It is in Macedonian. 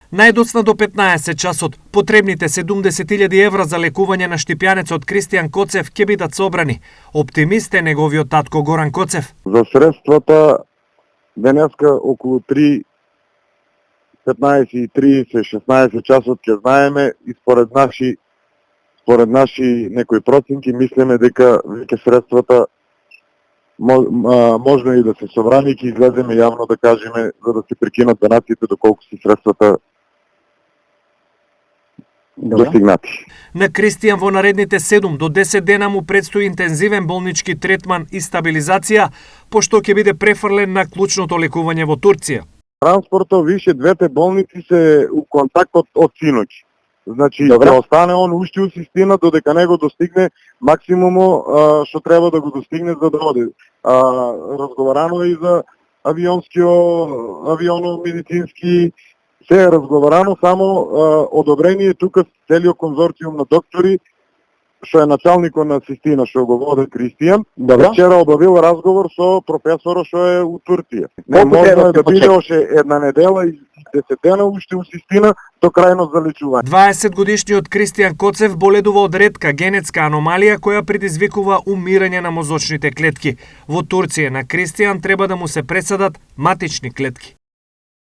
Најдоцна до 15 часот, потребните 70.000 евра за лекување на штипјанецот Кристијан Коцев ќе бидат собрани. Оптимист е неговиот татко Горан Коцев. За средствата денеска околу 15:30-16 часот ќе знаеме и според наши некои проценки мислиме дека веќе средствата можно и да се собрани, ќе излеземе јавно да кажеме за да се прекинат донациите доколку се средствата достигнати. На Кристијан во наредните 7 до 10 дена му предстои интензивен болнички третман и стабилизација, пошто ќе биде префрлен на клучното лекување во Турција. Транспортот више двете болници се у контактот од синоќ. Значи, ќе остане он уште у систина додека не го достигне максимумо што треба да го достигне за да оде. Разговарано и за авионо-медицински, се е разговарано, само одобрение тука целиот конзорциум на доктори, што е началникот на Систина, што го води Кристијан, вчера обавил разговор со професорот што е у Турција. Не може да биде още една недела и 10 дена уште у Систина до крајно залечување. 20 годишниот Кристијан Коцев боледува од ретка генетска аномалија која предизвикува умирање на мозочните клетки. Во Турција на Кристијан треба да му се пресадат матични клетки.